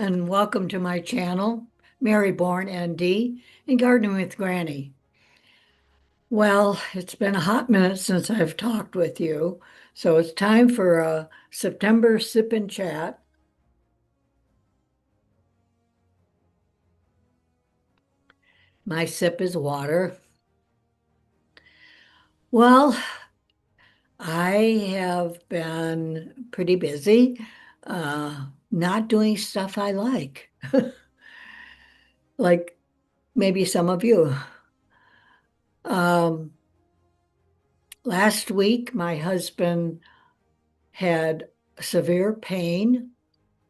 and welcome to my channel, Mary Bourne ND, and Gardening with Granny. Well, it's been a hot minute since I've talked with you, so it's time for a September sip and chat. My sip is water. Well, I have been pretty busy, not doing stuff I like maybe some of you. Um, Last week, my husband had severe pain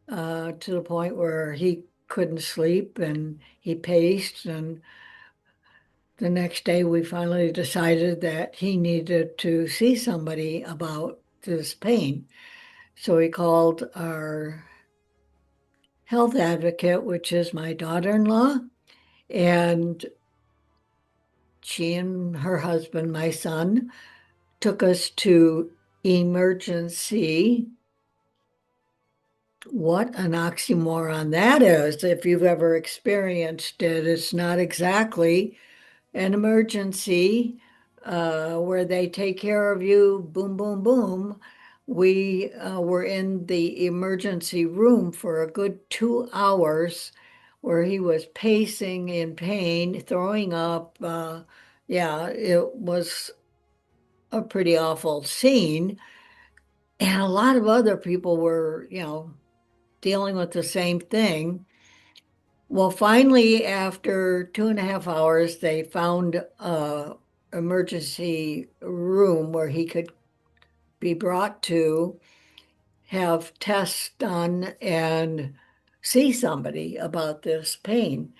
to the point where he couldn't sleep and he paced. And the next day, we finally decided that he needed to see somebody about this pain. So he called our health advocate, which is my daughter-in-law, and she and her husband, my son, took us to emergency. What an oxymoron that is. If you've ever experienced it, it's not exactly an emergency where they take care of you, boom, boom, boom. We were in the emergency room for a good 2 hours where he was pacing in pain, throwing up. Yeah, it was a pretty awful scene. And a lot of other people were, dealing with the same thing. Well, finally, after 2.5 hours, they found a emergency room where he could be brought to have tests done and see somebody about this pain.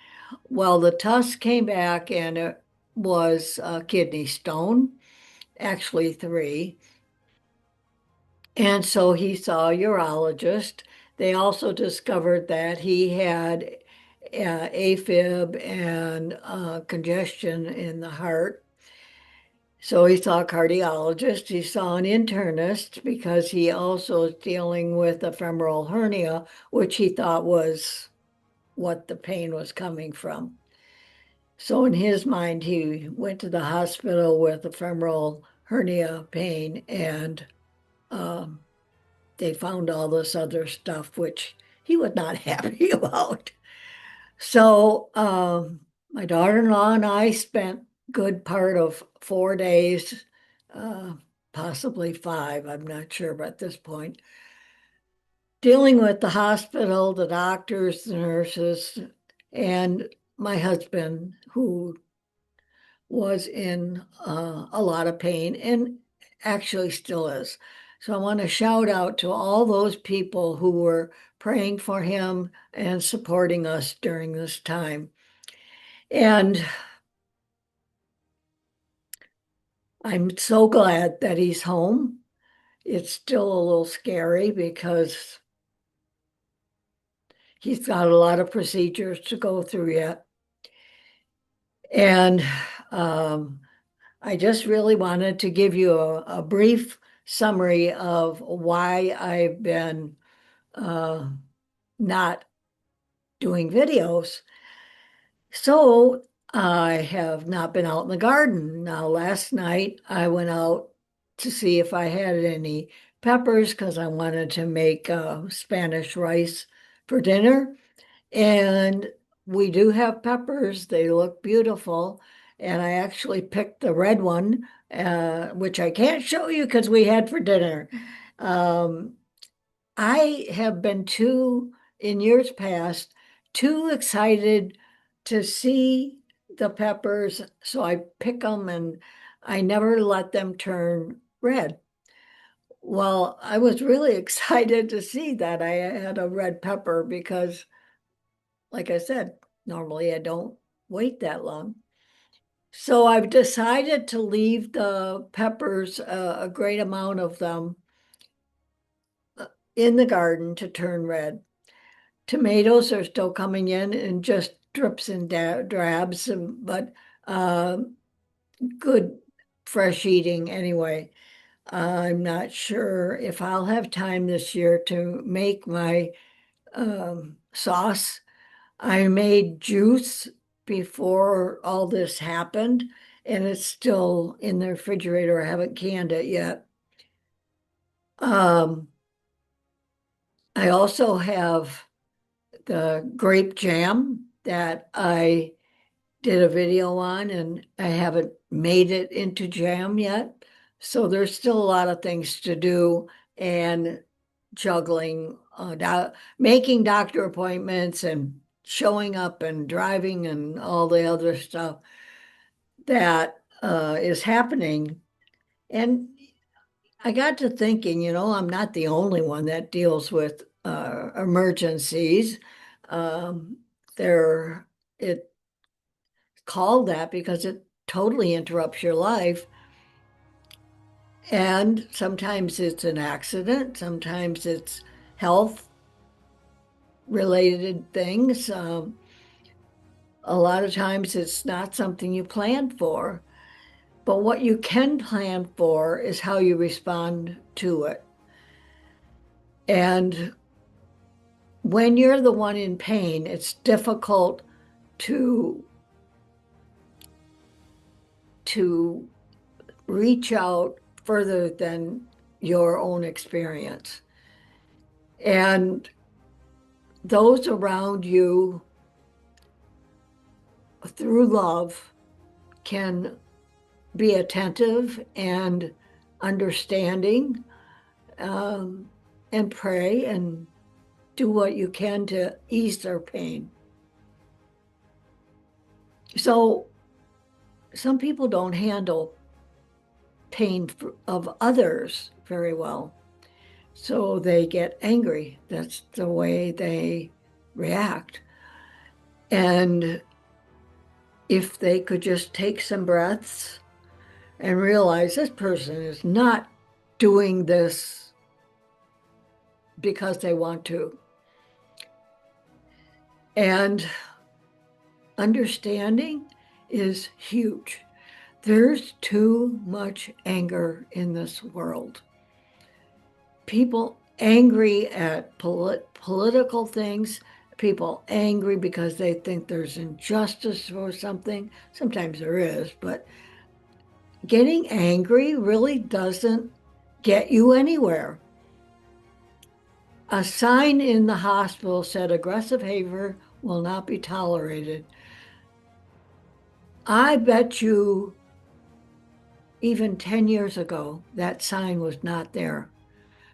Well, the test came back and it was a kidney stone, actually three. And so he saw a urologist. They also discovered that he had AFib and congestion in the heart. So he saw a cardiologist. He saw an internist because he also is dealing with a femoral hernia, which he thought was what the pain was coming from. So in his mind, he went to the hospital with a femoral hernia pain and um, they found all this other stuff, which he was not happy about. So my daughter-in-law and I spent good part of 4 days, uh, possibly five, I'm not sure at this point, dealing with the hospital, the doctors, the nurses, and my husband, who was in a lot of pain and actually still is. So I want to shout out to all those people who were praying for him and supporting us during this time. And I'm so glad that he's home. It's still a little scary because he's got a lot of procedures to go through yet. And um, I just really wanted to give you a brief summary of why I've been uh, not doing videos. So I have not been out in the garden. Now, last night I went out to see if I had any peppers because I wanted to make Spanish rice for dinner. And we do have peppers. They look beautiful. And I actually picked the red one, which I can't show you because we had for dinner. Um, I have been in years past, too excited to see the peppers. So I pick them and I never let them turn red. Well, I was really excited to see that I had a red pepper because like I said, normally I don't wait that long. So I've decided to leave the peppers, a great amount of them, in the garden to turn red. Tomatoes are still coming in just drips and drabs, but uh, good fresh eating anyway. I'm not sure if I'll have time this year to make my sauce. I made juice before all this happened, and it's still in the refrigerator. I haven't canned it yet. Um, I also have the grape jam that I did a video on, and I haven't made it into jam yet. So there's still a lot of things to do and juggling, making doctor appointments and showing up and driving and all the other stuff that is happening. And I got to thinking, I'm not the only one that deals with emergencies. Um, they're it called that because it totally interrupts your life. And sometimes it's an accident, sometimes it's health related things. A lot of times it's not something you planned for. But what you can plan for is how you respond to it. And when you're the one in pain, it's difficult to to reach out further than your own experience. And those around you through love can be attentive and understanding, um, and pray and do what you can to ease their pain. So some people don't handle pain of others very well. So they get angry. That's the way they react. And if they could just take some breaths and realize this person is not doing this because they want to. And understanding is huge. There's too much anger in this world. People angry at political things, people angry because they think there's injustice or something. Sometimes there is, but getting angry really doesn't get you anywhere. A sign in the hospital said aggressive behavior will not be tolerated. I bet you even 10 years ago, that sign was not there.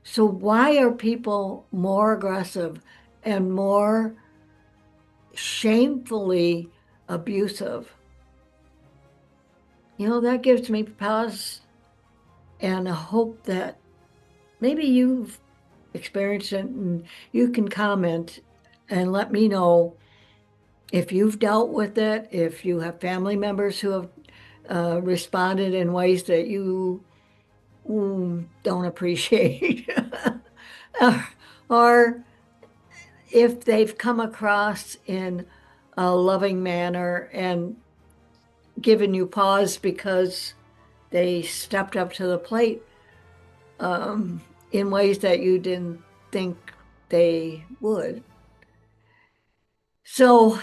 So why are people more aggressive and more shamefully abusive? That gives me pause and a hope that maybe you've experienced it and you can comment and let me know if you've dealt with it, if you have family members who have responded in ways that you don't appreciate, or if they've come across in a loving manner and given you pause because they stepped up to the plate um, in ways that you didn't think they would. So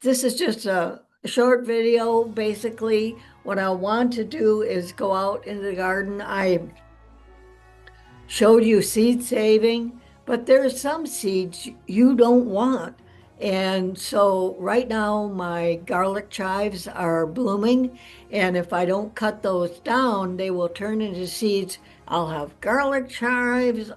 this is just a short video. Basically, what I want to do is go out in the garden. I showed you seed saving, but there's some seeds you don't want. And so right now my garlic chives are blooming, and if I don't cut those down, they will turn into seeds. I'll have garlic chives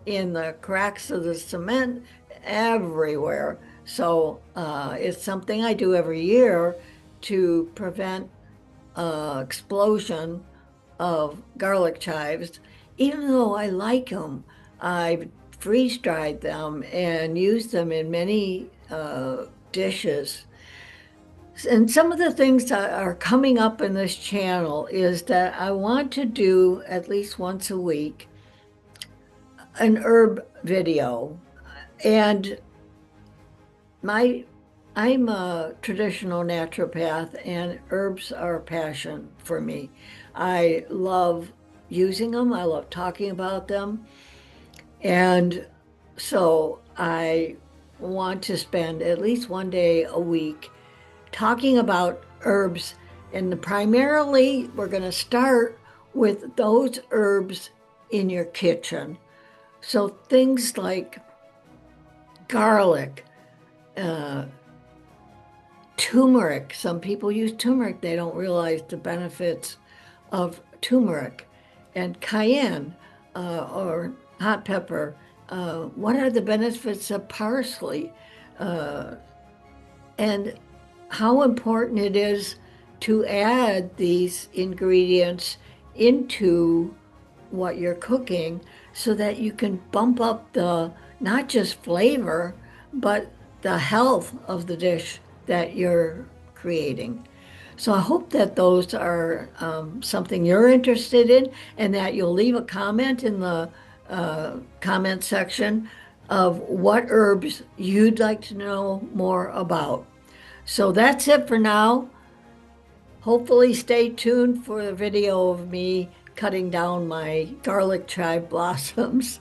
in the cracks of the cement everywhere. So it's something I do every year to prevent explosion of garlic chives. Even though I like them, I've freeze dried them and used them in many dishes. And some of the things that are coming up in this channel is that I want to do at least once a week an herb video. And my I'm a traditional naturopath, and herbs are a passion for me. I love using them. I love talking about them. And so I want to spend at least one day a week talking about herbs. And primarily, we're going to start with those herbs in your kitchen. So things like garlic, uh, turmeric. Some people use turmeric, they don't realize the benefits of turmeric, and cayenne or hot pepper. What are the benefits of parsley? Uh, and how important it is to add these ingredients into what you're cooking so that you can bump up the not just flavor, but the health of the dish that you're creating. So I hope that those are something you're interested in and that you'll leave a comment in the comment section of what herbs you'd like to know more about. So that's it for now. Hopefully stay tuned for the video of me cutting down my garlic chive blossoms.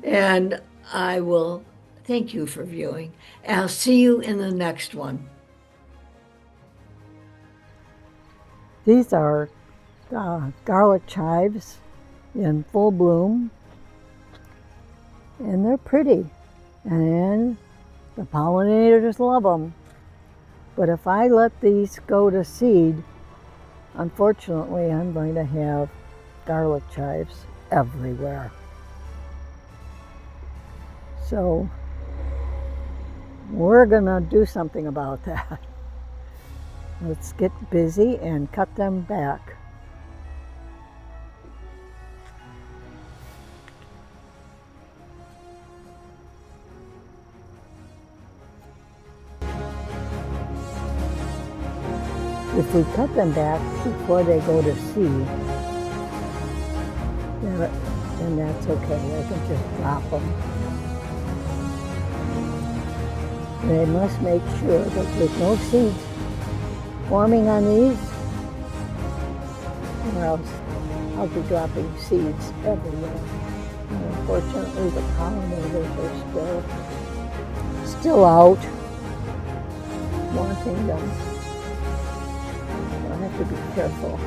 And I will thank you for viewing. I'll see you in the next one. These are garlic chives in full bloom, and they're pretty, and the pollinators love them. But if I let these go to seed, unfortunately, I'm going to have garlic chives everywhere. So we're gonna do something about that. Let's get busy and cut them back. If we cut them back before they go to seed, then that's okay. I can just drop them. And I must make sure that there's no seeds forming on these, or else I'll be dropping seeds everywhere. And unfortunately, the pollinators are still out, wanting them. I have to be careful.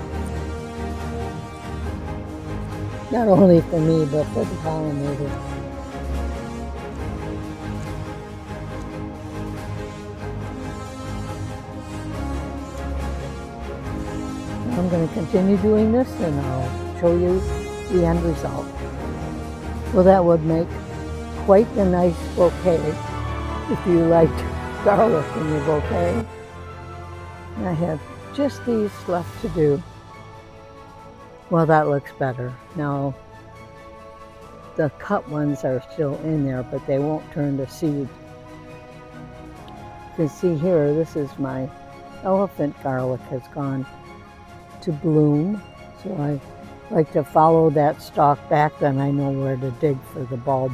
Not only for me, but for the pollinator. I'm going to continue doing this and I'll show you the end result. Well, that would make quite a nice bouquet if you liked garlic in your bouquet. And I have just these left to do. Well, that looks better. Now, the cut ones are still in there, but they won't turn to seed. You can see here, this is my elephant garlic has gone to bloom. So I like to follow that stalk back, then I know where to dig for the bulb.